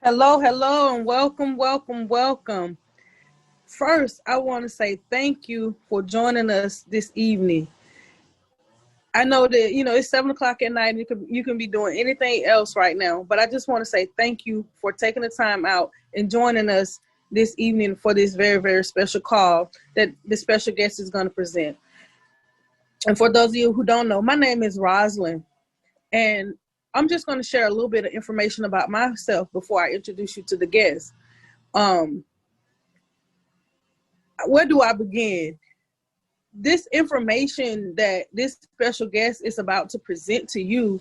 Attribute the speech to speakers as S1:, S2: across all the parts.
S1: Hello, hello, and welcome, welcome, welcome. First, I want to say thank you for joining us this evening. I know that it's 7 o'clock at night, and you can be doing anything else right now, but I just want to say thank you for taking the time out and joining us this evening for this very, very special call that the special guest is going to present. And for those of you who don't know, my name is Roslyn, and I'm just going to share a little bit of information about myself before I introduce you to the guest. Where do I begin? This information that this special guest is about to present to you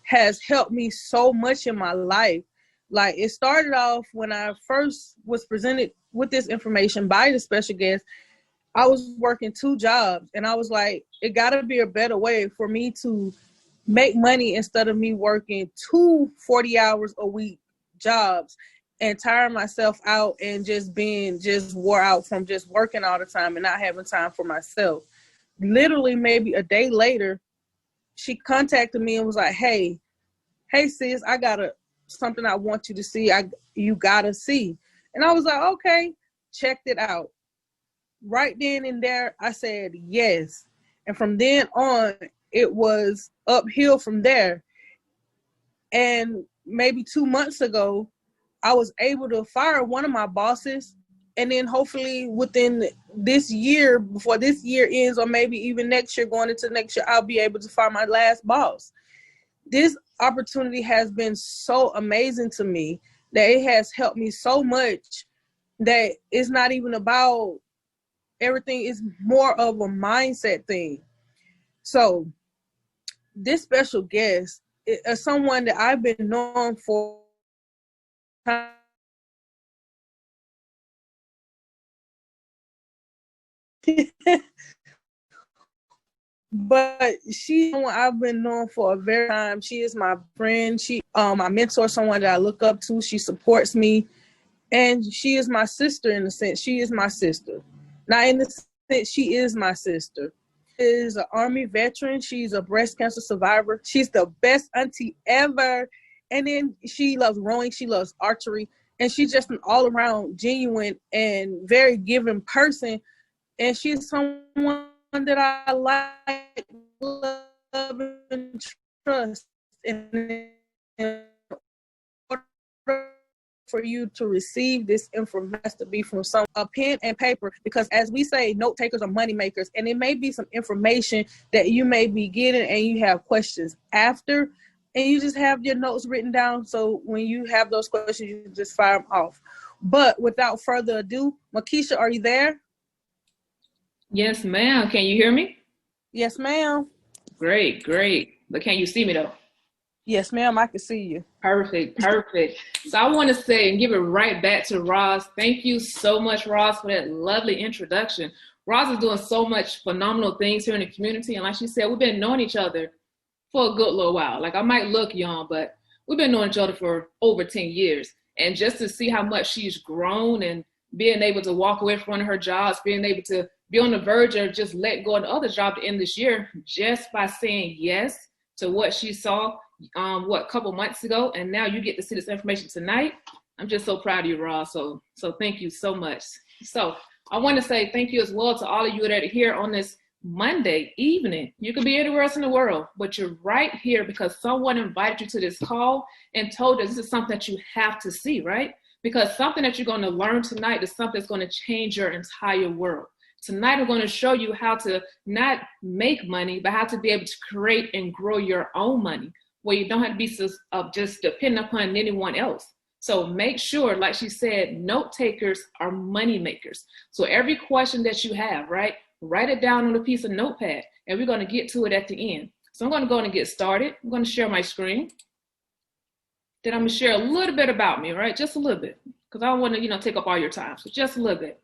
S1: has helped me so much in my life. Like, it started off when I first was presented with this information by the special guest. I was working 2 jobs, and I was like, it got to be a better way for me to make money instead of me working 2 40-hours-a-week jobs and tiring myself out and just being wore out from just working all the time and not having time for myself. Literally, maybe a day later, she contacted me and was like, hey sis, I got something I want you to see. You gotta see. And I was like, okay, checked it out. Right then and there, I said yes. And from then on, it was uphill from there. And maybe 2 months ago, I was able to fire one of my bosses. And then hopefully within this year, before this year ends, or maybe even next year, going into next year, I'll be able to fire my last boss. This opportunity has been so amazing to me that it has helped me so much that it's not even about everything. It's more of a mindset thing. So this special guest is someone that I've been known for time. But she's someone I've been known for a very time. She is my friend. She my mentor, someone that I look up to. She supports me. And she is my sister in a sense. She is my sister. Not in the sense she is my sister. She is an Army veteran. She's a breast cancer survivor. She's the best auntie ever. And then she loves rowing. She loves archery. And she's just an all-around genuine and very giving person. And she's someone that I like, love, and trust. And in order for you to receive this information, has to be from a pen and paper, because as we say, note takers are money makers. And it may be some information that you may be getting and you have questions after, and you just have your notes written down. So when you have those questions, you just fire them off. But without further ado, Makisha, are you there?
S2: Yes, ma'am. Can you hear me?
S1: Yes, ma'am.
S2: Great, great. But can you see me though?
S1: Yes, ma'am, I can see you.
S2: Perfect, perfect. So I want to say and give it right back to Roz. Thank you so much, Roz, for that lovely introduction. Roz is doing so much phenomenal things here in the community. And like she said, we've been knowing each other for a good little while. Like, I might look young, but we've been knowing each other for over 10 years. And just to see how much she's grown and being able to walk away from one of her jobs, being able to be on the verge of just let go of the other job to end this year just by saying yes to what she saw a couple months ago, and now you get to see this information tonight. I'm just so proud of you, Ross. So thank you so much. So I want to say thank you as well to all of you that are here on this Monday evening. You could be anywhere else in the world, but you're right here because someone invited you to this call and told you this is something that you have to see, right? Because something that you're going to learn tonight is something that's going to change your entire world. Tonight, I'm going to show you how to not make money, but how to be able to create and grow your own money, where you don't have to be just dependent upon anyone else. So make sure, like she said, note takers are money makers. So every question that you have, right, write it down on a piece of notepad, and we're going to get to it at the end. So I'm going to go and get started. I'm going to share my screen. Then I'm going to share a little bit about me, right, just a little bit, because I don't want to, take up all your time. So just a little bit.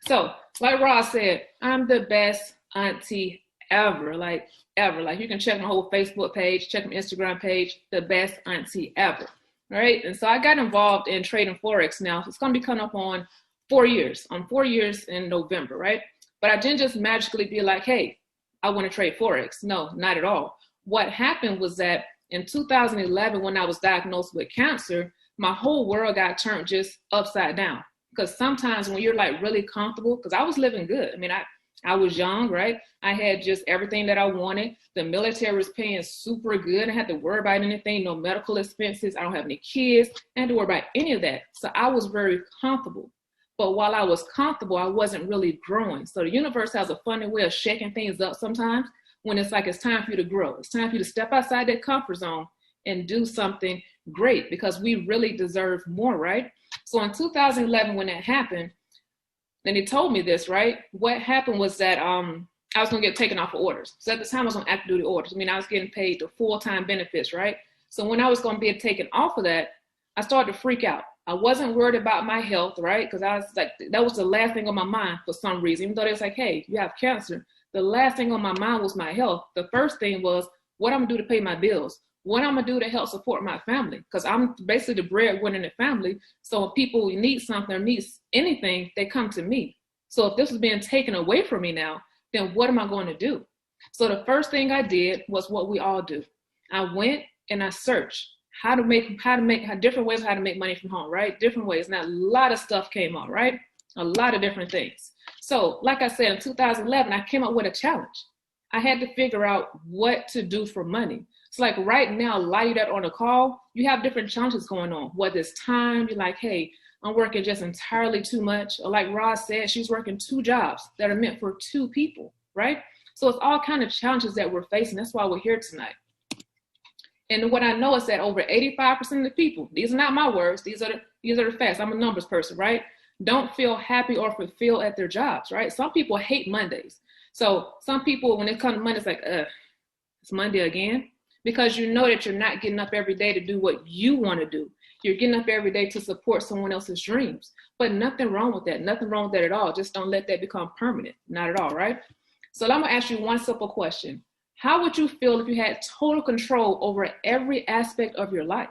S2: So like Ross said, I'm the best auntie ever, like ever. Like, you can check my whole Facebook page, check my Instagram page, the best auntie ever, right? And so I got involved in trading Forex now. So it's going to be coming up on 4 years. On 4 years in November, right? But I didn't just magically be like, hey, I want to trade Forex. No, not at all. What happened was that in 2011, when I was diagnosed with cancer, my whole world got turned just upside down. Because sometimes when you're like really comfortable, because I was living good. I mean, I was young, right? I had just everything that I wanted. The military was paying super good. I had to worry about anything, no medical expenses. I don't have any kids. I had to worry about any of that. So I was very comfortable. But while I was comfortable, I wasn't really growing. So the universe has a funny way of shaking things up sometimes when it's like it's time for you to grow. It's time for you to step outside that comfort zone and do something great, because we really deserve more, right? So in 2011, when that happened, and he told me this, right? What happened was that I was gonna get taken off of orders. So at the time I was on active duty orders. I mean, I was getting paid the full-time benefits, right? So when I was gonna be taken off of that, I started to freak out. I wasn't worried about my health, right? Because I was like, that was the last thing on my mind for some reason. Even though they was like, hey, you have cancer. The last thing on my mind was my health. The first thing was what I'm gonna do to pay my bills. What I'm gonna do to help support my family, because I'm basically the breadwinner in the family. So when people need something or need anything, they come to me. So if this is being taken away from me now, then what am I going to do? So the first thing I did was what we all do. I went and I searched different ways of how to make money from home, right? Different ways. Now a lot of stuff came up, right? A lot of different things. So like I said, in 2011, I came up with a challenge. I had to figure out what to do for money. So like right now, a lot of you that are on a call, you have different challenges going on. Whether it's time, you're like, hey, I'm working just entirely too much. Or like Roz said, she's working 2 jobs that are meant for 2 people, right? So it's all kind of challenges that we're facing. That's why we're here tonight. And what I know is that over 85% of the people, these are not my words, these are the facts. I'm a numbers person, right? Don't feel happy or fulfilled at their jobs, right? Some people hate Mondays. So some people, when it comes to Monday, it's like, it's Monday again. Because you know that you're not getting up every day to do what you want to do. You're getting up every day to support someone else's dreams. But nothing wrong with that. Nothing wrong with that at all. Just don't let that become permanent. Not at all, right? So I'm going to ask you one simple question. How would you feel if you had total control over every aspect of your life?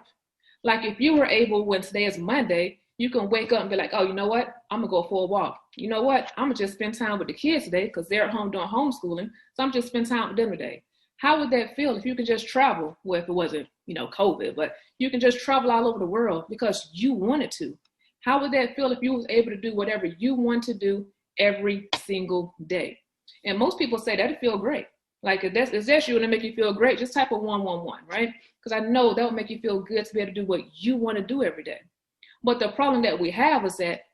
S2: Like if you were able, when today is Monday, you can wake up and be like, oh, you know what? I'm going to go for a walk. You know what? I'm going to just spend time with the kids today because they're at home doing homeschooling. So I'm just spend time with them today. How would that feel if you could just travel? Well, if it wasn't, COVID, but you can just travel all over the world because you wanted to. How would that feel if you was able to do whatever you want to do every single day? And most people say that'd feel great. Like if that's you and it make you feel great, just type a 111, right? Because I know that would make you feel good to be able to do what you want to do every day. But the problem that we have is that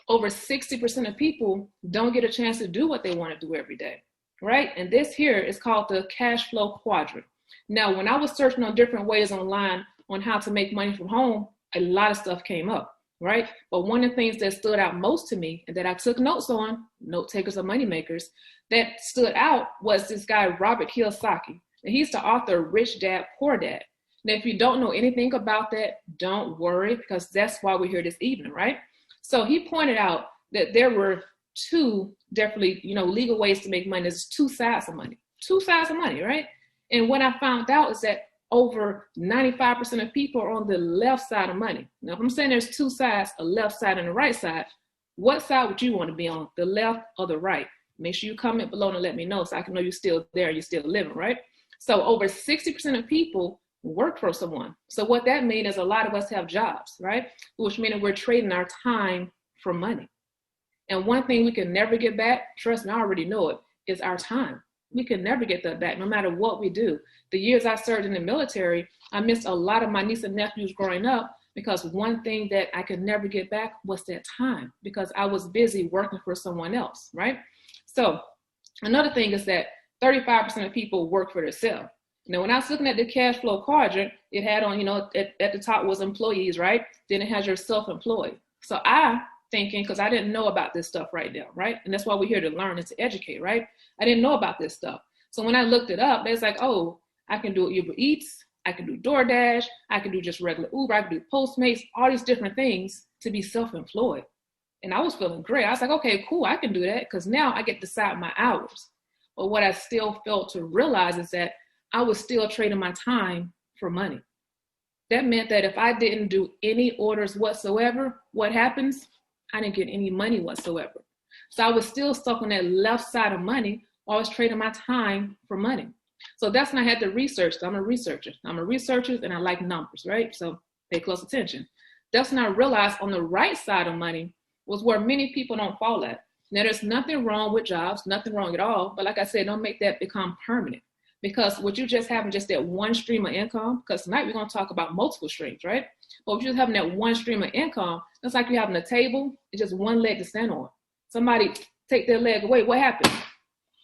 S2: over 60% of people don't get a chance to do what they want to do every day. Right? And this here is called the cash flow quadrant. Now, when I was searching on different ways online on how to make money from home, a lot of stuff came up, right? But one of the things that stood out most to me and that I took notes on, note takers or money makers, that stood out was this guy, Robert Kiyosaki. And he's the author of Rich Dad, Poor Dad. Now, if you don't know anything about that, don't worry, because that's why we're here this evening, right? So he pointed out that there were 2 definitely, legal ways to make money. There's 2 sides of money, right? And what I found out is that over 95% of people are on the left side of money. Now, if I'm saying there's 2 sides, a left side and a right side, what side would you want to be on, the left or the right? Make sure you comment below and let me know so I can know you're still there, you're still living, right? So over 60% of people work for someone. So what that means is a lot of us have jobs, right? Which means we're trading our time for money. And one thing we can never get back, trust me, I already know it, is our time. We can never get that back, no matter what we do. The years I served in the military, I missed a lot of my nieces and nephews growing up because one thing that I could never get back was that time because I was busy working for someone else, right? So another thing is that 35% of people work for themselves. Now, when I was looking at the cash flow quadrant, it had on, at the top was employees, right? Then it has your self-employed. So thinking, because I didn't know about this stuff right now, right? And that's why we're here to learn and to educate, right? I didn't know about this stuff. So when I looked it up, there's like, oh, I can do Uber Eats, I can do DoorDash, I can do just regular Uber, I can do Postmates, all these different things to be self-employed. And I was feeling great. I was like, okay, cool, I can do that because now I get to decide my hours. But what I still failed to realize is that I was still trading my time for money. That meant that if I didn't do any orders whatsoever, what happens? I didn't get any money whatsoever. So I was still stuck on that left side of money while I was trading my time for money. So that's when I had to research. I'm a researcher and I like numbers, right? So pay close attention. That's when I realized on the right side of money was where many people don't fall at. Now, there's nothing wrong with jobs, nothing wrong at all. But like I said, don't make that become permanent. Because what you just having just that one stream of income, because tonight we're going to talk about multiple streams, right? But if you're just having that one stream of income, it's like you're having a table, it's just one leg to stand on. Somebody take their leg away, what happens?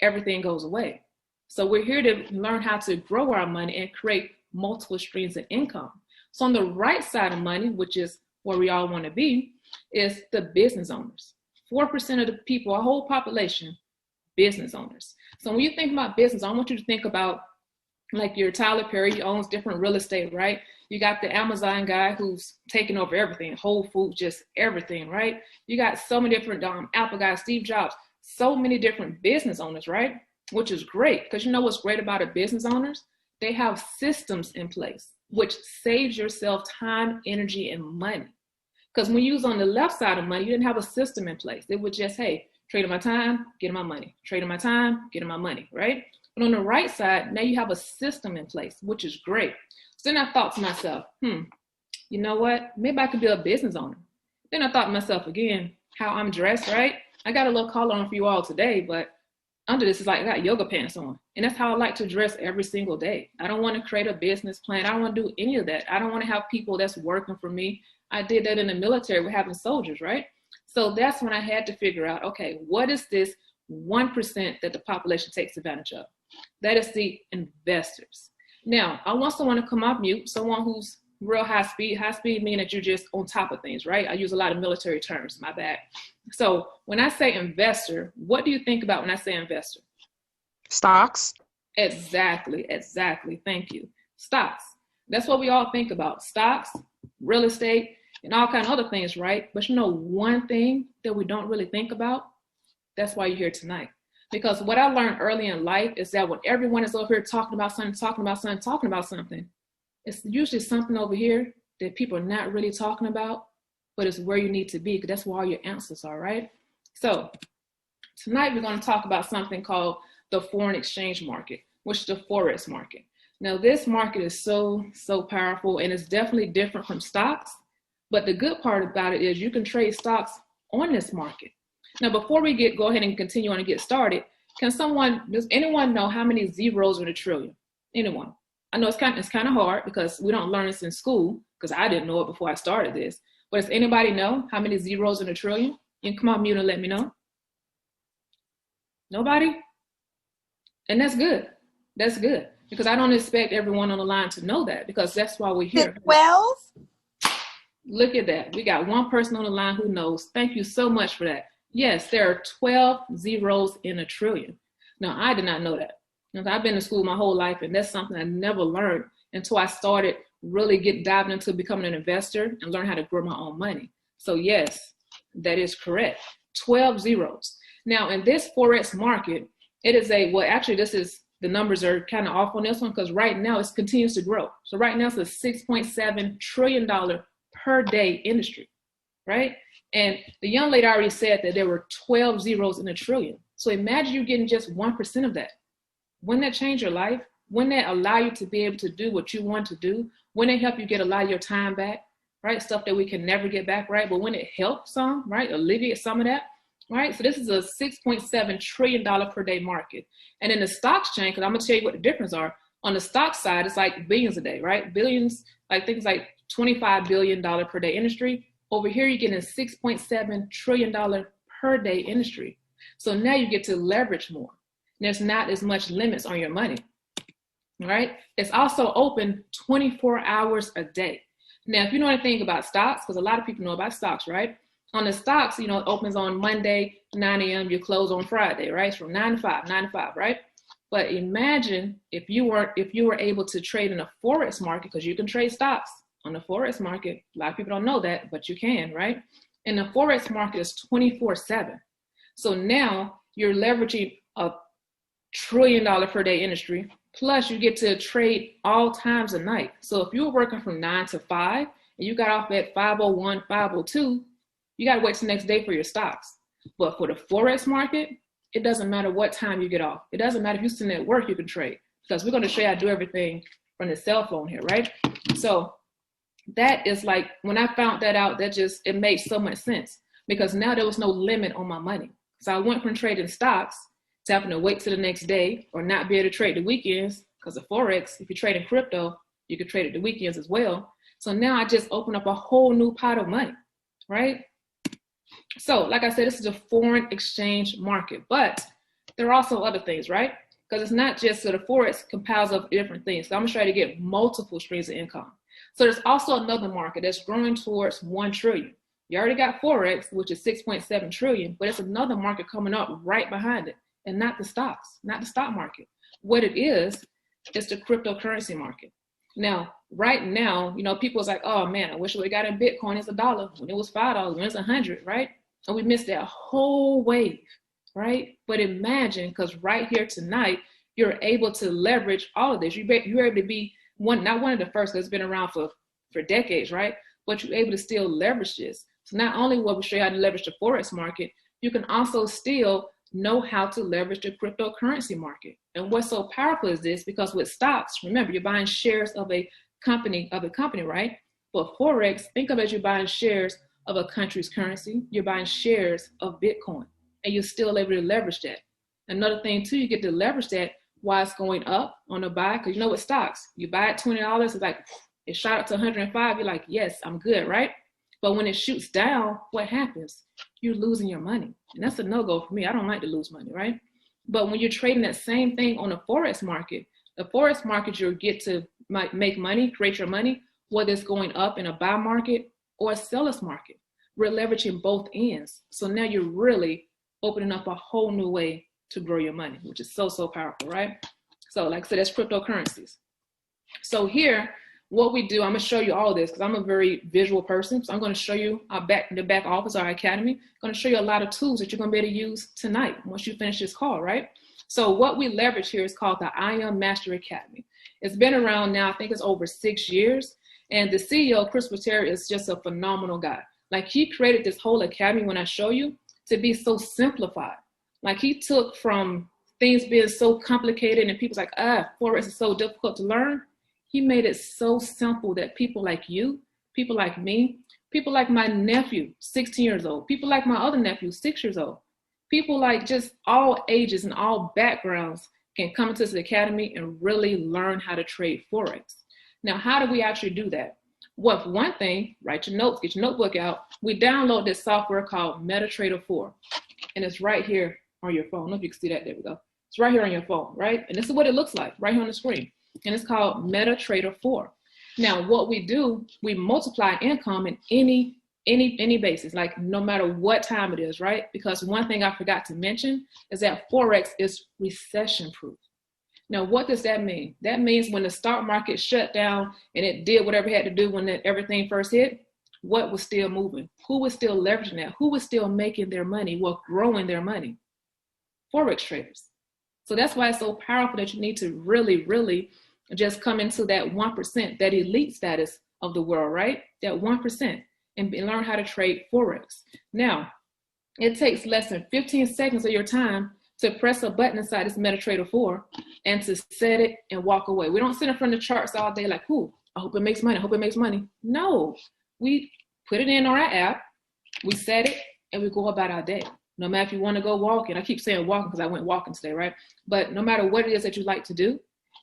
S2: Everything goes away. So we're here to learn how to grow our money and create multiple streams of income. So on the right side of money, which is where we all want to be, is the business owners. 4% of the people, our whole population, business owners. So when you think about business, I want you to think about like your Tyler Perry, he owns different real estate, right? You got the Amazon guy who's taking over everything, Whole Foods, just everything, right? You got so many different Apple guys, Steve Jobs, so many different business owners, right? Which is great, because you know what's great about a business owners? They have systems in place, which saves yourself time, energy, and money. Because when you was on the left side of money, you didn't have a system in place. It was just, hey, trading my time, getting my money. Trading my time, getting my money, right? But on the right side, now you have a system in place, which is great. So then I thought to myself, you know what? Maybe I could be a business owner. Then I thought to myself again, how I'm dressed, right? I got a little collar on for you all today, but under this is like I got yoga pants on. And that's how I like to dress every single day. I don't want to create a business plan. I don't want to do any of that. I don't want to have people that's working for me. I did that in the military with having soldiers, right? So that's when I had to figure out, okay, what is this 1% that the population takes advantage of? That is the investors. Now, I want someone to come off mute, someone who's real high speed. High speed meaning that you're just on top of things, right? I use a lot of military terms, my bad. So when I say investor, what do you think about when I say investor?
S3: Stocks.
S2: Exactly. Thank you. Stocks. That's what we all think about. Stocks, real estate, and all kind of other things, right? But you know one thing that we don't really think about? That's why you're here tonight. Because what I learned early in life is that when everyone is over here talking about something, it's usually something over here that people are not really talking about, but it's where you need to be, because that's where all your answers are, right? So tonight we're going to talk about something called the foreign exchange market, which is the Forex market. Now this market is so powerful, and it's definitely different from stocks. But the good part about it is you can trade stocks on this market. Now, before we go ahead and continue on and get started, does anyone know how many zeros in a trillion? Anyone? I know it's kind of hard because we don't learn this in school, because I didn't know it before I started this. But does anybody know how many zeros in a trillion? You can come on mute and let me know. Nobody? And that's good. That's good. Because I don't expect everyone on the line to know that, because that's why we're here.
S3: 12?
S2: Look at that. We got one person on the line who knows. Thank you so much for that. Yes, there are 12 zeros in a trillion. Now, I did not know that. I've been in school my whole life, and that's something I never learned until I started really diving into becoming an investor and learn how to grow my own money. So yes, that is correct. 12 zeros. Now, in this Forex market, it is the numbers are kind of off on this one, because right now it continues to grow. So right now it's a $6.7 trillion per day industry, right? And the young lady already said that there were 12 zeros in a trillion. So imagine you getting just 1% of that. Wouldn't that change your life? Wouldn't that allow you to be able to do what you want to do? Wouldn't it help you get a lot of your time back, right? Stuff that we can never get back, right? But wouldn't it help some, right? Alleviate some of that, right? So this is a $6.7 trillion per day market. And in the stock exchange, because I'm going to tell you what the difference are. On the stock side, it's like billions a day, right? Billions, like things like $25 billion per day industry. Over here, you're getting a $6.7 trillion per day industry. So now you get to leverage more. There's not as much limits on your money, right? It's also open 24 hours a day. Now, if you know anything about stocks, because a lot of people know about stocks, right? On the stocks, it opens on Monday, 9 a.m., you close on Friday, right? It's from 9 to 5, right? But imagine if you were able to trade in a Forex market, because you can trade stocks on the Forex market. A lot of people don't know that, but you can, right? And the Forex market is 24/7. So now you're leveraging a $1 trillion per day industry, plus you get to trade all times of night. So if you were working from 9 to 5 and you got off at 5:01, 5:02, you got to wait till the next day for your stocks. But for the Forex market, it doesn't matter what time you get off. It doesn't matter if you're sitting at work, you can trade, because we're going to show you how to do everything from the cell phone here, right? So that is like, when I found that out, it made so much sense, because now there was no limit on my money. So I went from trading stocks to having to wait till the next day or not be able to trade the weekends, because of Forex, if you trade in crypto, you could trade it the weekends as well. So now I just opened up a whole new pot of money, right? So like I said, this is a foreign exchange market, but there are also other things, right? Because it's not just, so the Forex compiles of different things. So I'm gonna try to get multiple streams of income. So there's also another market that's growing towards 1 trillion. You already got Forex, which is 6.7 trillion, but it's another market coming up right behind it, and not the stocks, not the stock market. What it is the cryptocurrency market. Now, right now, you know, people's like, oh man, I wish we got in Bitcoin as $1 when it was $5, when it's 100, right? And we missed that whole wave, right? But imagine, because right here tonight, you're able to leverage all of this. You're able to be not one of the first, because it's been around for decades, right? But you're able to still leverage this. So not only will we show you how to leverage the Forex market, you can also still know how to leverage the cryptocurrency market. And what's so powerful is this, because with stocks, remember, you're buying shares of a company, right? But Forex, think of it as you're buying shares of a country's currency. You're buying shares of Bitcoin, and you're still able to leverage that. Another thing too, you get to leverage that while it's going up on the buy, because you know with stocks, you buy at $20, it's like, it shot up to 105, you're like, yes, I'm good, right? But when it shoots down, what happens? You're losing your money. And that's a no-go for me. I don't like to lose money, right? But when you're trading that same thing on the Forex market, you'll get to make money, create your money, whether it's going up in a buy market or a seller's market. We're leveraging both ends. So now you're really opening up a whole new way to grow your money, which is so, so powerful, right? So like I said, that's cryptocurrencies. So here, what we do, I'm gonna show you all of this because I'm a very visual person. So I'm gonna show you the back office, our academy. I'm gonna show you a lot of tools that you're gonna be able to use tonight once you finish this call, right? So what we leverage here is called the I Am Master Academy. It's been around now, I think it's over 6 years. And the CEO, Chris Pateri, is just a phenomenal guy. Like, he created this whole academy, when I show you, to be so simplified. Like, he took from things being so complicated and people's like, Forex is so difficult to learn. He made it so simple that people like you, people like me, people like my nephew, 16 years old, people like my other nephew, 6 years old, people like just all ages and all backgrounds can come into this academy and really learn how to trade Forex. Now, how do we actually do that? Well, for one thing, write your notes, get your notebook out. We download this software called MetaTrader 4, and it's right here on your phone. I don't know if you can see that. There we go. It's right here on your phone, right? And this is what it looks like right here on the screen. And it's called MetaTrader 4. Now, what we do, we multiply income in any basis, like no matter what time it is, right? Because one thing I forgot to mention is that Forex is recession proof. Now, what does that mean? That means when the stock market shut down and it did whatever it had to do when everything first hit, what was still moving? Who was still leveraging that? Who was still making their money? Well, growing their money? Forex traders. So that's why it's so powerful that you need to really, really just come into that 1%, that elite status of the world, right? That 1%, and learn how to trade Forex. Now, it takes less than 15 seconds of your time to press a button inside this MetaTrader 4 and to set it and walk away. We don't sit in front of the charts all day like, ooh, I hope it makes money, I hope it makes money. No, we put it in on our app, we set it, and we go about our day. No matter if you want to go walking, I keep saying walking because I went walking today, right? But no matter what it is that you like to do,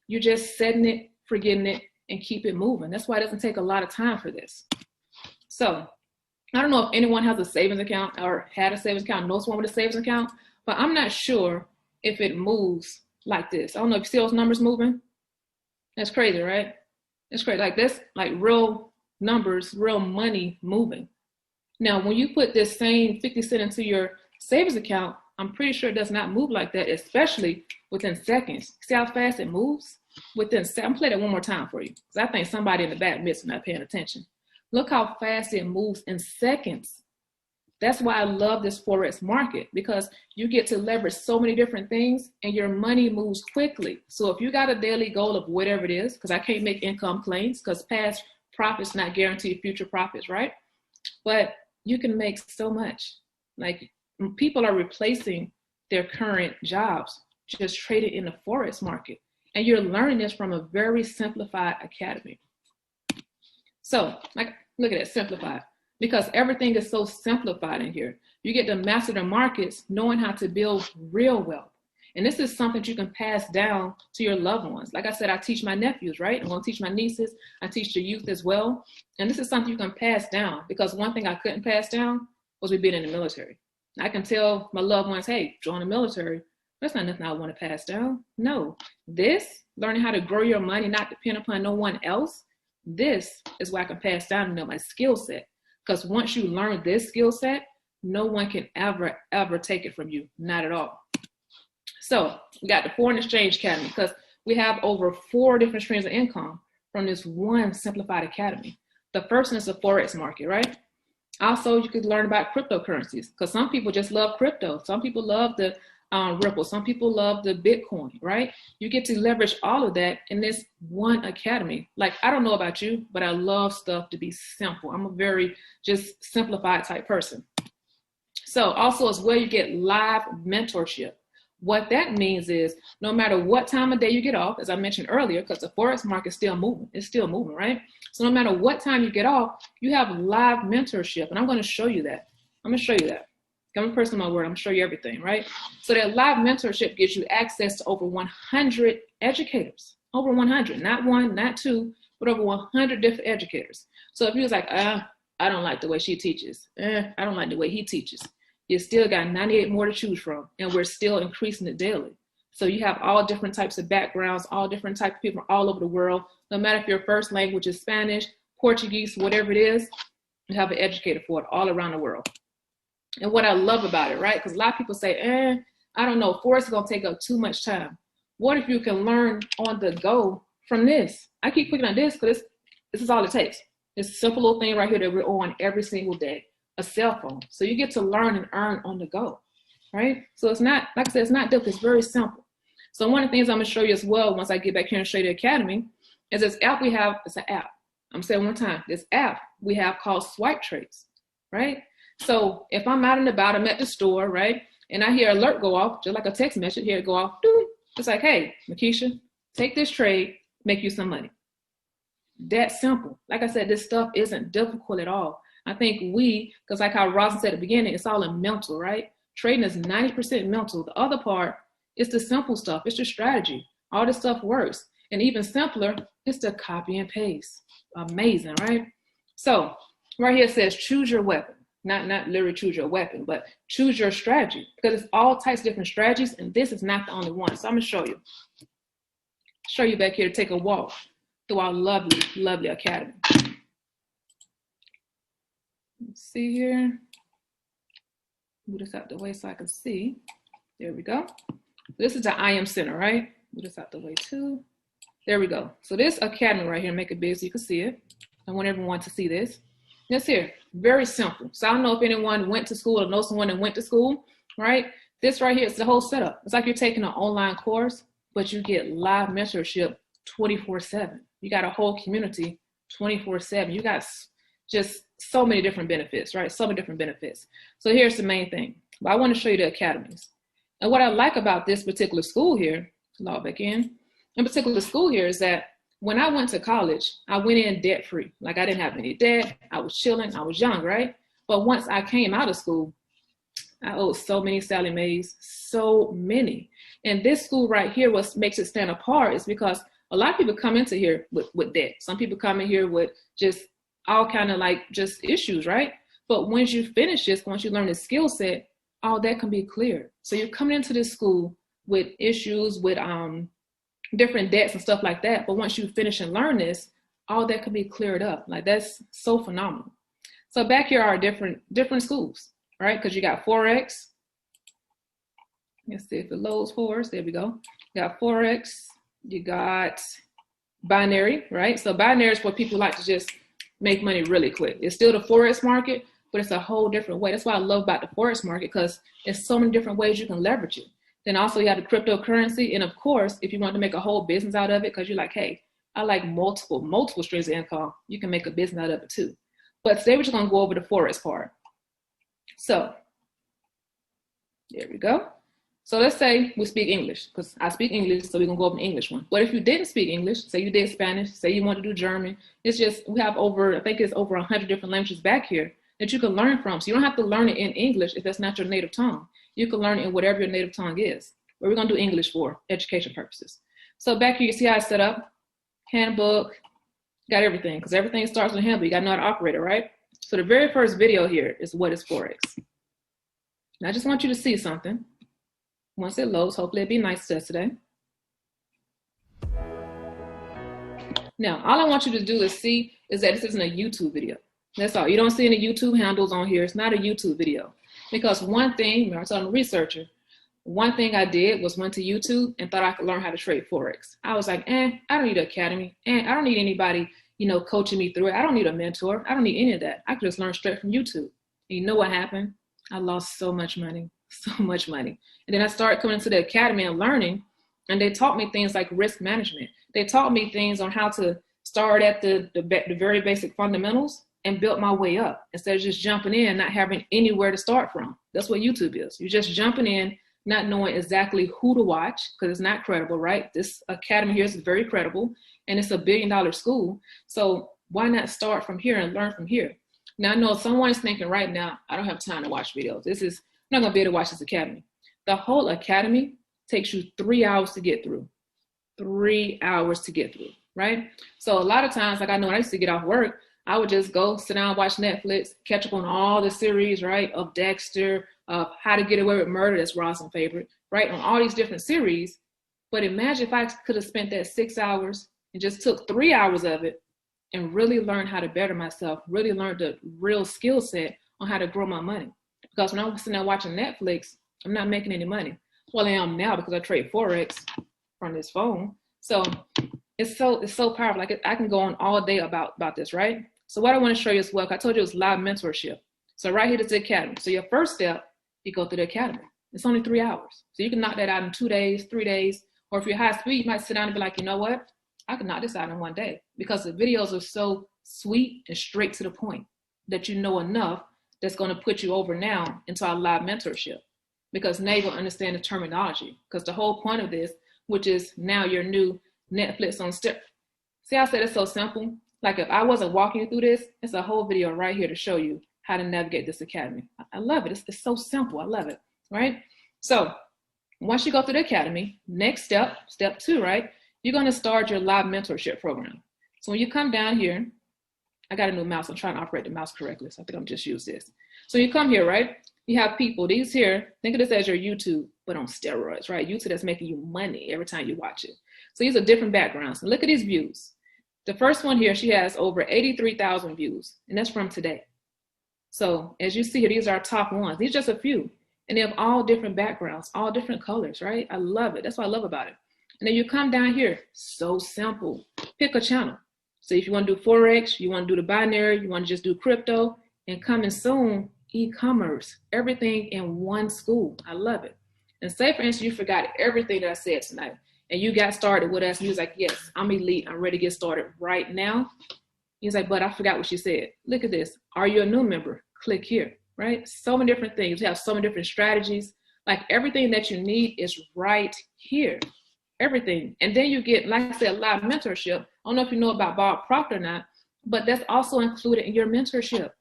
S2: you're just setting it, forgetting it, and keep it moving. That's why it doesn't take a lot of time for this. So I don't know if anyone has a savings account or had a savings account, knows someone with a savings account, but I'm not sure if it moves like this. I don't know if you see those numbers moving. That's crazy, right? It's crazy. Like this, like real numbers, real money moving. Now, when you put this same 50 cents into your savings account, I'm pretty sure it does not move like that, especially within seconds. See how fast it moves? Within seconds. I'm going to play that one more time for you, because I think somebody in the back missed not paying attention. Look how fast it moves in seconds. That's why I love this Forex market, because you get to leverage so many different things and your money moves quickly. So if you got a daily goal of whatever it is, because I can't make income claims because past profits not guarantee future profits, right? But you can make so much. Like, people are replacing their current jobs just trading in the Forex market. And you're learning this from a very simplified academy. So like, look at it, simplified. Because everything is so simplified in here. You get to master the markets, knowing how to build real wealth. And this is something you can pass down to your loved ones. Like I said, I teach my nephews, right? I'm gonna teach my nieces. I teach the youth as well. And this is something you can pass down, because one thing I couldn't pass down was me being in the military. I can tell my loved ones, hey, join the military. That's not nothing I want to pass down. No, this, learning how to grow your money, not depend upon no one else, this is what I can pass down to them, my skill set. Because once you learn this skill set, no one can ever, ever take it from you, not at all. So we got the Foreign Exchange Academy, because we have over 4 different streams of income from this one simplified academy. The first one is the Forex market, right? Also, you could learn about cryptocurrencies, because some people just love crypto. Some people love the Ripple. Some people love the Bitcoin, right? You get to leverage all of that in this one academy. Like, I don't know about you, but I love stuff to be simple. I'm a very just simplified type person. So also as well, you get live mentorship. What that means is no matter what time of day you get off, as I mentioned earlier, because the Forex market is still moving, it's still moving, right? So no matter what time you get off, you have live mentorship. And I'm going to show you that. I'm going to show you that. I'm a person of my word. I'm going to show you everything, right? So that live mentorship gives you access to over 100 educators, over 100, not 1, not 2, but over 100 different educators. So if you was like, I don't like the way she teaches, I don't like the way he teaches, you still got 98 more to choose from, and we're still increasing it daily. So you have all different types of backgrounds, all different types of people all over the world. No matter if your first language is Spanish, Portuguese, whatever it is, you have an educator for it all around the world. And what I love about it, right? Because a lot of people say, I don't know, Forex is going to take up too much time. What if you can learn on the go from this? I keep clicking on this because this is all it takes. This simple little thing right here that we're on every single day, a cell phone. So you get to learn and earn on the go, right? So it's not, like I said, it's not difficult. It's very simple. So one of the things I'm going to show you as well, once I get back here and show you the academy, is this app we have. It's an app. I'm saying one time, this app we have called Swipe Trades, right? So if I'm out and about, I'm at the store, right? And I hear alert go off, just like a text message, here it go off. Doo. It's like, hey, Makisha, take this trade, make you some money. That simple. Like I said, this stuff isn't difficult at all. I think because like how Rosin said at the beginning, it's all in mental, right? Trading is 90% mental. The other part is the simple stuff. It's your strategy. All this stuff works. And even simpler, it's the copy and paste. Amazing, right? So right here it says, choose your weapon. Not literally choose your weapon, but choose your strategy, because it's all types of different strategies, and this is not the only one. So I'm gonna show you back here to take a walk through our lovely, lovely academy. Let's see here. Move this out the way so I can see. There we go. This is the I Am Center, right? Move this out the way too. There we go. So this academy right here, make it big so you can see it. I want everyone to see this. This here, very simple. So I don't know if anyone went to school or know someone that went to school, right? This right here is the whole setup. It's like you're taking an online course, but you get live mentorship 24/7. You got a whole community 24/7. You got just so many different benefits, right? So many different benefits. So here's the main thing. But I want to show you the academies. And what I like about this particular school here, log back in particular school here, is that when I went to college, I went in debt free. Like I didn't have any debt. I was chilling. I was young, right? But once I came out of school, I owed so many Sally Mays, so many. And this school right here, what makes it stand apart is because a lot of people come into here with debt. Some people come in here with just all kind of like just issues, right? But once you finish this, once you learn the skill set, all that can be cleared. So you're coming into this school with issues, with different debts and stuff like that. But once you finish and learn this, all that can be cleared up. Like that's so phenomenal. So back here are different schools, right? Because you got Forex. Let's see if it loads for us. There we go. You got Forex. You got binary, right? So binary is for people who like to just make money really quick. It's still the Forex market, but it's a whole different way. That's what I love about the Forex market, because there's so many different ways you can leverage it. Then also you have the cryptocurrency. And of course, if you want to make a whole business out of it, because you're like, hey, I like multiple streams of income, you can make a business out of it too. But today we're just going to go over the Forex part. So there we go. So let's say we speak English, because I speak English, so we're gonna go over the English one. But if you didn't speak English, say you did Spanish, say you want to do German, it's just, we have over, I think it's over 100 different languages back here that you can learn from. So you don't have to learn it in English if that's not your native tongue. You can learn it in whatever your native tongue is. But we're gonna do English for education purposes. So back here, you see how it's set up? Handbook, got everything, because everything starts with a handbook. You gotta know how to operate it, right? So the very first video here is what is Forex. Now I just want you to see something. Once it loads, hopefully it'll be nice to us today. Now, all I want you to do is see is that this isn't a YouTube video. That's all. You don't see any YouTube handles on here. It's not a YouTube video. Because one thing, I'm a researcher, one thing I did was went to YouTube and thought I could learn how to trade Forex. I was like, I don't need an academy. I don't need anybody, coaching me through it. I don't need a mentor. I don't need any of that. I could just learn straight from YouTube. And you know what happened? I lost so much money. So much money. And then I started coming into the academy and learning, and they taught me things like risk management. They taught me things on how to start at the very basic fundamentals and build my way up instead of just jumping in, not having anywhere to start from. That's what YouTube is. You're just jumping in, not knowing exactly who to watch because it's not credible, right? This academy here is very credible, and it's $1 billion school. So why not start from here and learn from here? Now I know someone is thinking right now, I don't have time to watch videos. I'm not gonna be able to watch this academy. The whole academy takes you 3 hours to get through. 3 hours to get through, right? So a lot of times, like I know when I used to get off work, I would just go sit down, watch Netflix, catch up on all the series, right? Of Dexter, of How to Get Away with Murder, that's Ross's favorite, right? On all these different series. But imagine if I could have spent that 6 hours and just took 3 hours of it and really learned how to better myself, really learned the real skill set on how to grow my money. Because when I'm sitting there watching Netflix, I'm not making any money. Well, I am now because I trade Forex from this phone. So it's so powerful. Like I can go on all day about this, right? So what I want to show you as well, I told you it was live mentorship. So right here is the academy. So your first step, you go through the academy. It's only 3 hours. So you can knock that out in 2 days, 3 days, or if you're high speed, you might sit down and be like, you know what? I can knock this out in 1 day because the videos are so sweet and straight to the point that you know enough that's going to put you over now into our live mentorship, because now you will understand the terminology. Because the whole point of this, which is now your new Netflix on step. See, I said it's so simple. Like if I wasn't walking you through this, it's a whole video right here to show you how to navigate this academy. I love it. It's so simple. I love it, right? So once you go through the academy, next step, step 2, right? You're going to start your live mentorship program. So when you come down here, I got a new mouse. I'm trying to operate the mouse correctly. So I think I'm just use this. So you come here, right? You have people, these here, think of this as your YouTube, but on steroids, right? YouTube that's making you money every time you watch it. So these are different backgrounds. And look at these views. The first one here, she has over 83,000 views, and that's from today. So as you see here, these are our top ones. These are just a few. And they have all different backgrounds, all different colors, right? I love it. That's what I love about it. And then you come down here, so simple. Pick a channel. So if you want to do Forex, you want to do the binary, you want to just do crypto, and coming soon, e-commerce, everything in one school. I love it. And say, for instance, you forgot everything that I said tonight, and you got started with us, and you was like, yes, I'm elite. I'm ready to get started right now. He's like, but I forgot what she said. Look at this. Are you a new member? Click here, right? So many different things. You have so many different strategies. Like everything that you need is right here. Everything. And then you get, like I said, live mentorship. I don't know if you know about Bob Proctor or not, but that's also included in your mentorship.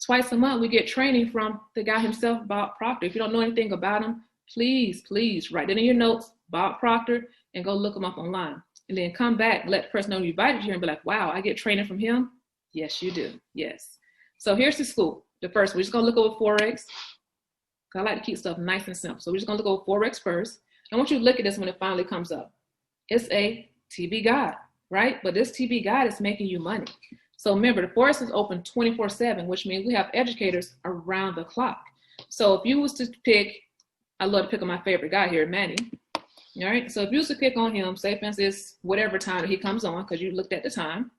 S2: Twice a month, we get training from the guy himself, Bob Proctor. If you don't know anything about him, please write it in your notes, Bob Proctor, and go look him up online. And then come back, let the person know you invited you here and be like, wow, I get training from him? Yes, you do. Yes. So here's the school. The first, we're just going to look over Forex. I like to keep stuff nice and simple. So we're just going to look over Forex first. I want you to look at this when it finally comes up. It's a TB guide, right? But this TB guide is making you money. So remember, the Forex is open 24/7, which means we have educators around the clock. So if you was to pick, I love to pick on my favorite guy here, Manny. All right, so if you was to click on him, say for instance, whatever time he comes on, because you looked at the time,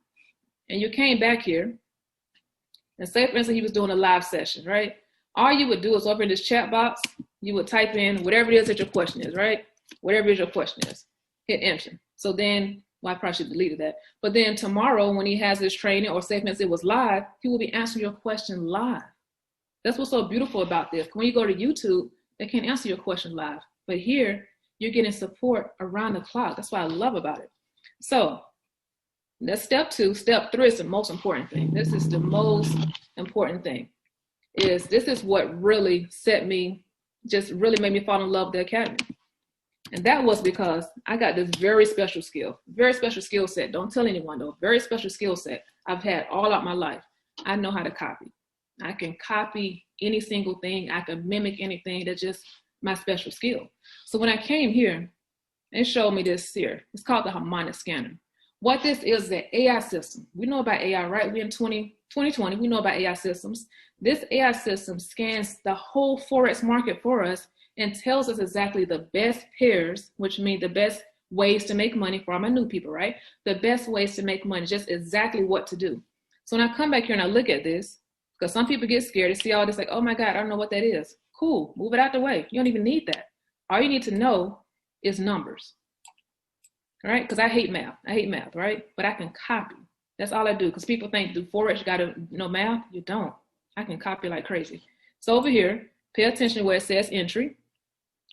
S2: and you came back here, and say for instance he was doing a live session, right? All you would do is open this chat box, you would type in whatever it is that your question is, right? Whatever it is your question is, hit enter. So then, well, I probably should have deleted that. But then tomorrow when he has his training, or say for instance it was live, he will be answering your question live. That's what's so beautiful about this. When you go to YouTube, they can't answer your question live. But here, you're getting support around the clock. That's what I love about it. So that's step 2. Step 3 is the most important thing. This is the most important thing. This is what really just really made me fall in love with the academy. And that was because I got this very special skill set. Don't tell anyone though, very special skill set I've had all out my life. I know how to copy. I can copy any single thing. I can mimic anything. That's just my special skill. So when I came here, it showed me this here. It's called the harmonic scanner. What this is an AI system. We know about AI, right? We're in 2020, we know about AI systems. This AI system scans the whole Forex market for us and tells us exactly the best pairs, which means the best ways to make money for all my new people, right? The best ways to make money, just exactly what to do. So when I come back here and I look at this, because some people get scared, they see all this like, oh my God, I don't know what that is. Cool, move it out the way. You don't even need that. All you need to know is numbers, right? Because I hate math, right? But I can copy. That's all I do, because people think, do Forex, you gotta know math? You don't. I can copy like crazy. So over here, pay attention where it says entry,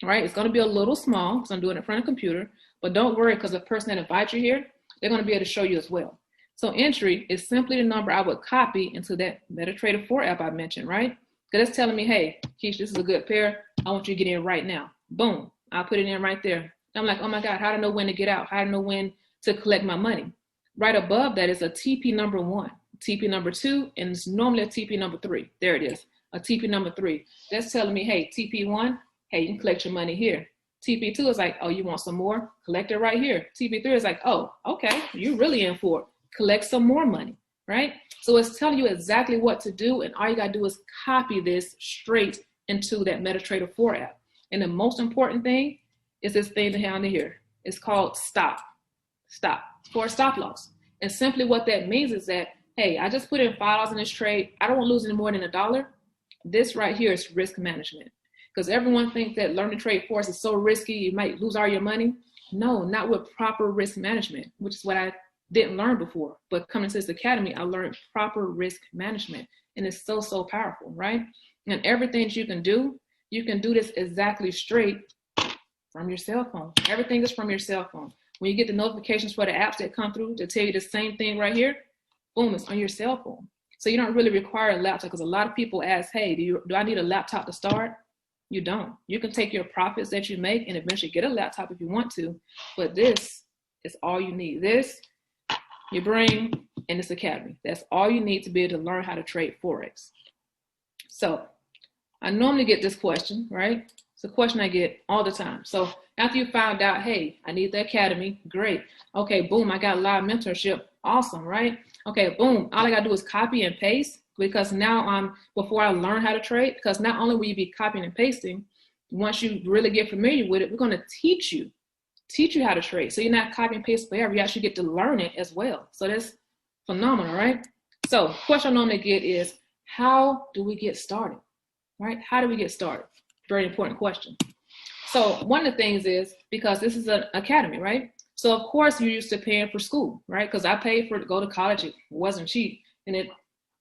S2: right? It's gonna be a little small, because I'm doing it in front of the computer, but don't worry, because the person that invites you here, they're gonna be able to show you as well. So entry is simply the number I would copy into that MetaTrader 4 app I mentioned, right? Because it's telling me, hey, Keisha, this is a good pair. I want you to get in right now. Boom, I'll put it in right there. I'm like, oh my God, how do I know when to get out? How do I know when to collect my money? Right above that is a TP number 1, TP number 2, and it's normally a TP number 3. There it is, a TP number 3. That's telling me, hey, TP 1, hey, you can collect your money here. TP 2 is like, oh, you want some more? Collect it right here. TP 3 is like, oh, okay, you're really in for it. Collect some more money, right? So it's telling you exactly what to do, and all you gotta do is copy this straight into that MetaTrader 4 app. And the most important thing is this thing down here. It's called stop for a stop loss. And simply what that means is that, hey, I just put in $5 in this trade. I don't want to lose any more than $1. This right here is risk management. Because everyone thinks that learning to trade Forex is so risky, you might lose all your money. No, not with proper risk management, which is what I didn't learn before. But coming to this academy, I learned proper risk management. And it's so, so powerful, right? And everything that you can do this exactly straight from your cell phone. Everything is from your cell phone. When you get the notifications for the apps that come through to tell you the same thing right here, boom, it's on your cell phone. So you don't really require a laptop, because a lot of people ask, hey, do I need a laptop to start? You don't. You can take your profits that you make and eventually get a laptop if you want to, but this is all you need. This, your brain, and this academy. That's all you need to be able to learn how to trade Forex. So I normally get this question, right? It's a question I get all the time. So after you found out, hey, I need the academy, great. Okay, boom, I got live mentorship, awesome, right? Okay, boom, all I gotta do is copy and paste, because now before I learn how to trade, because not only will you be copying and pasting, once you really get familiar with it, we're gonna teach you how to trade. So you're not copying and pasting forever, you actually get to learn it as well. So that's phenomenal, right? So question I normally get is, how do we get started, right? How do we get started? Very important question. So one of the things is, because this is an academy, right? So of course you're used to paying for school, right? Because I paid for it to go to college. It wasn't cheap, and it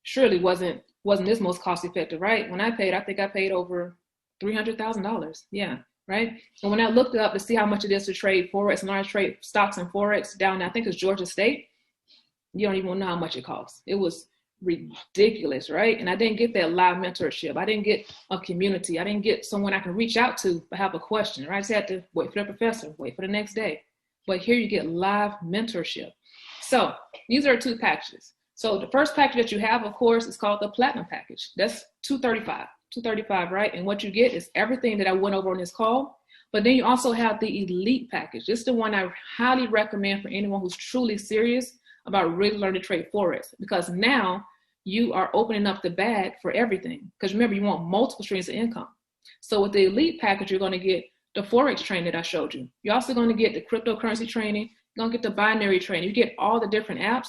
S2: surely wasn't this most cost effective, right? When I paid, I think I paid over $300,000. Yeah, right? And when I looked up to see how much it is to trade Forex, and I trade stocks and Forex down, I think it's Georgia State, you don't even know how much it costs. It was ridiculous, right? And I didn't get that live mentorship. I didn't get a community. I didn't get someone I can reach out to if I have a question, right? I just had to wait for the professor, wait for the next day. But here you get live mentorship. So these are 2 packages. So the first package that you have, of course, is called the platinum package. That's $235, right? And what you get is everything that I went over on this call. But then you also have the elite package. This is the one I highly recommend for anyone who's truly serious about really learning to trade Forex, because now you are opening up the bag for everything. Because remember, you want multiple streams of income. So with the elite package, you're going to get the Forex training that I showed you. You're also going to get the cryptocurrency training. You're going to get the binary training. You get all the different apps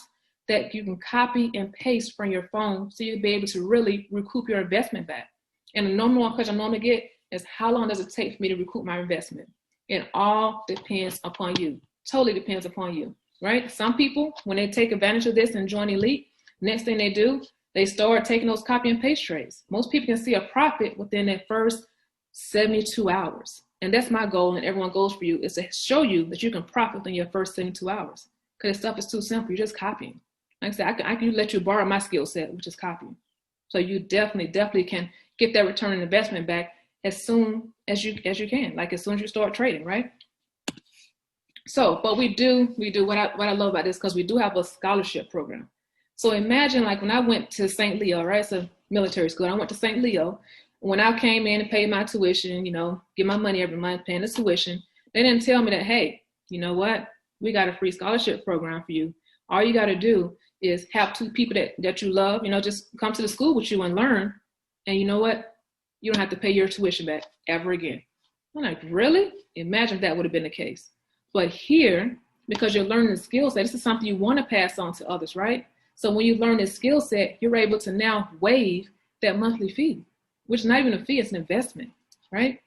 S2: that you can copy and paste from your phone, so you'll be able to really recoup your investment back. And the number one question I normally get is, how long does it take for me to recoup my investment? It all depends upon you. Totally depends upon you. Right? Some people, when they take advantage of this and join Elite, next thing they do, they start taking those copy and paste trades. Most people can see a profit within their first 72 hours. And that's my goal, and everyone's goals for you, is to show you that you can profit in your first 72 hours. Because this stuff is too simple. You're just copying. Like I said, I can let you borrow my skill set, which is copying. So you definitely can get that return on investment back as soon as you can, like as soon as you start trading, right? So, but we do what I love about this, because we do have a scholarship program. So imagine, like, when I went to St. Leo, right? It's a military school. I went to St. Leo. When I came in and paid my tuition, you know, get my money every month, paying the tuition, they didn't tell me that, hey, you know what? We got a free scholarship program for you. All you got to do is have 2 people that you love, you know, just come to the school with you and learn. And you know what? You don't have to pay your tuition back ever again. I'm like, really? Imagine if that would have been the case. But here, because you're learning the skill set, this is something you want to pass on to others, right? So when you learn this skill set, you're able to now waive that monthly fee, which is not even a fee, it's an investment, right?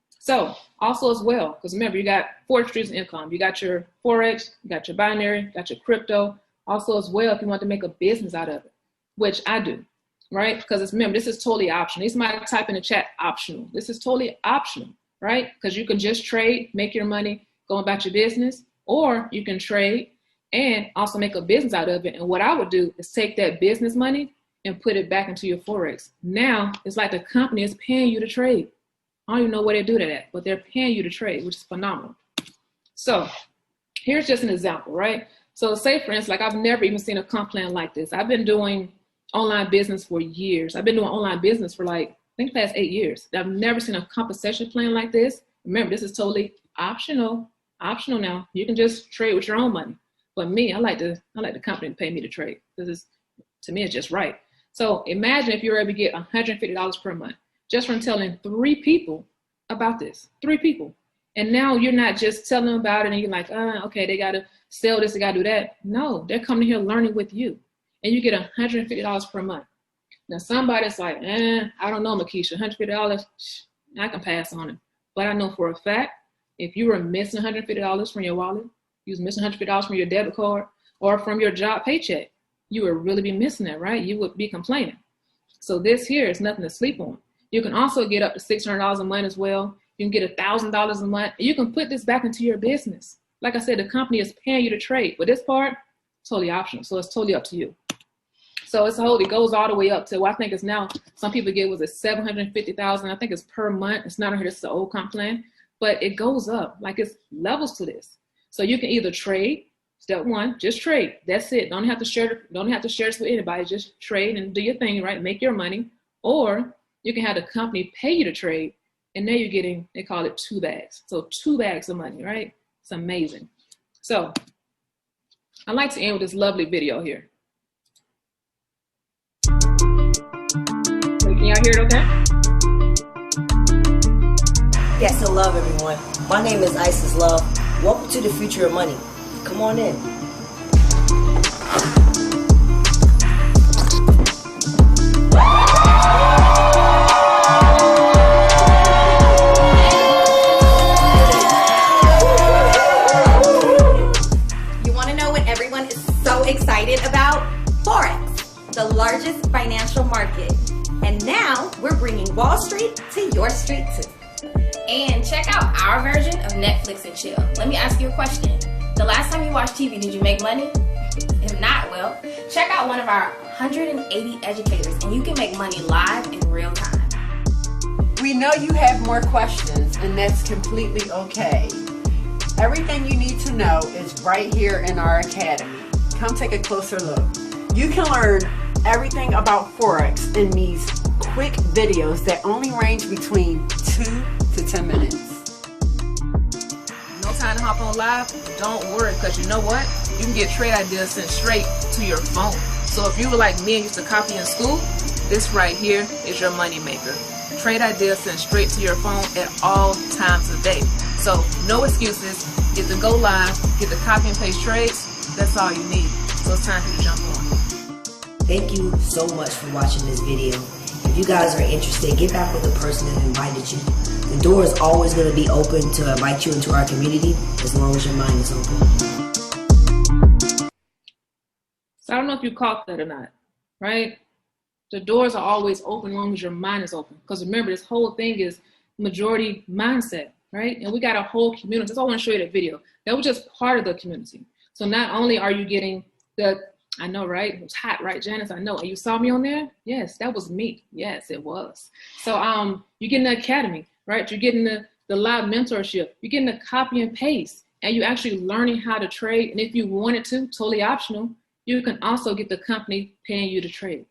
S2: So also as well, because remember, you got 4 streams of income. You got your Forex, you got your binary, you got your crypto. Also as well, if you want to make a business out of it, which I do, right? Because remember, this is totally optional. This might type in the chat, optional. This is totally optional, right? Because you can just trade, make your money, go about your business, or you can trade and also make a business out of it. And what I would do is take that business money and put it back into your Forex. Now, it's like the company is paying you to trade. I don't even know where they do that at, but they're paying you to trade, which is phenomenal. So here's just an example, right? So say, for instance, like, I've never even seen a comp plan like this. I've been doing online business for years. I've been doing online business for, like, I think the past 8 years. I've never seen a compensation plan like this. Remember, this is totally optional. Optional now. You can just trade with your own money. But me, I like the company to pay me to trade. This is, to me, it's just right. So imagine if you were able to get $150 per month just from telling 3 people about this. 3 people. And now you're not just telling them about it and you're like, okay, they got to sell this, they got to do that. No, they're coming here learning with you. And you get $150 per month. Now somebody's like, I don't know, Makisha, $150, I can pass on it. But I know for a fact, if you were missing $150 from your wallet, you was missing $150 from your debit card or from your job paycheck, you would really be missing that, right? You would be complaining. So this here is nothing to sleep on. You can also get up to $600 a month as well. You can get $1,000 a month. And you can put this back into your business. Like I said, the company is paying you to trade. But this part, totally optional. So it's totally up to you. So it goes all the way up to, well, I think it's now, some people get, was it $750,000? I think it's per month. It's not on here, this is the old comp plan. But it goes up, like it's levels to this. So you can either trade, step 1, just trade. That's it. Don't have to share this with anybody. Just trade and do your thing, right? Make your money. Or you can have the company pay you to trade, and now you're getting, they call it 2 bags. So 2 bags of money, right? It's amazing. So I'd like to end with this lovely video here. Can y'all hear it okay?
S4: Yes, hello everyone. My name is Isis Love. Welcome to the future of money. Come on in.
S5: You want to know what everyone is so excited about? Forex, the largest financial market. And now we're bringing Wall Street to your street too.
S6: And check out our version of Netflix and chill. Let me ask you a question. The last time you watched TV, did you make money? If not, well, check out one of our 180 educators and you can make money live in real time.
S7: We know you have more questions, and that's completely okay. Everything you need to know is right here in our academy. Come take a closer look. You can learn everything about Forex in these quick videos that only range between 2 to 10 minutes.
S2: No time to hop on live? Don't worry, because you know what? You can get trade ideas sent straight to your phone. So if you were like me and used to copy in school, this right here is your money maker. Trade ideas sent straight to your phone at all times of day. So no excuses. Either go live, get the copy and paste trades. That's all you need. So it's time for you to jump on.
S4: Thank you so much for watching this video. If you guys are interested, get back with the person that invited you. The door is always going to be open to invite you into our community as long as your mind is open.
S2: So I don't know if you caught that or not, right? The doors are always open as long as your mind is open. Because remember, this whole thing is majority mindset, right? And we got a whole community. That's why I want to show you that video. That was just part of the community. So not only are you getting the, I know, right? It was hot, right, Janice? I know. And you saw me on there? Yes, that was me. Yes, it was. So you're getting the academy, right? You're getting the live mentorship. You're getting the copy and paste. And you're actually learning how to trade. And if you wanted to, totally optional, you can also get the company paying you to trade.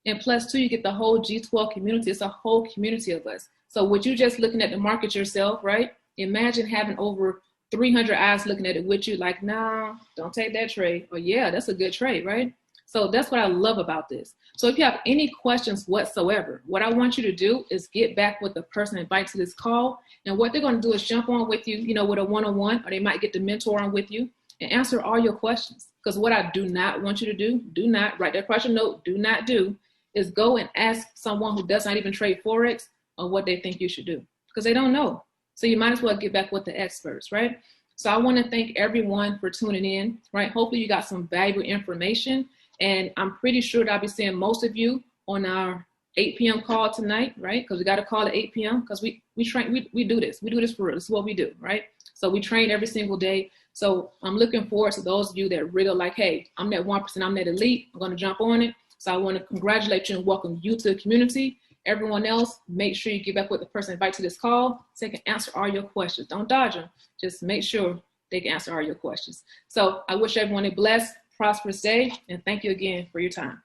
S2: And plus, too, you get the whole G12 community. It's a whole community of us. So with you just looking at the market yourself, right? Imagine having over 300 eyes looking at it with you like, nah, don't take that trade. Or yeah, that's a good trade, right? So that's what I love about this. So if you have any questions whatsoever, what I want you to do is get back with the person invited to this call. And what they're going to do is jump on with you, you know, with a one-on-one, or they might get the mentor on with you and answer all your questions. Because what I do not want you to do not write that question note, do not do, is go and ask someone who does not even trade Forex on what they think you should do, because they don't know. So you might as well get back with the experts, right? So I want to thank everyone for tuning in, right? Hopefully you got some valuable information, and I'm pretty sure that I'll be seeing most of you on our 8 p.m. call tonight, right? Because we got a call at 8 p.m. because we do this. We do this for real. This is what we do, right? So we train every single day. So I'm looking forward to those of you that really like, hey, I'm that 1%, I'm that elite. I'm going to jump on it. So I want to congratulate you and welcome you to the community. Everyone else, make sure you get back with the person invited to this call so they can answer all your questions. Don't dodge them. Just make sure they can answer all your questions. So I wish everyone a blessed, prosperous day, and thank you again for your time.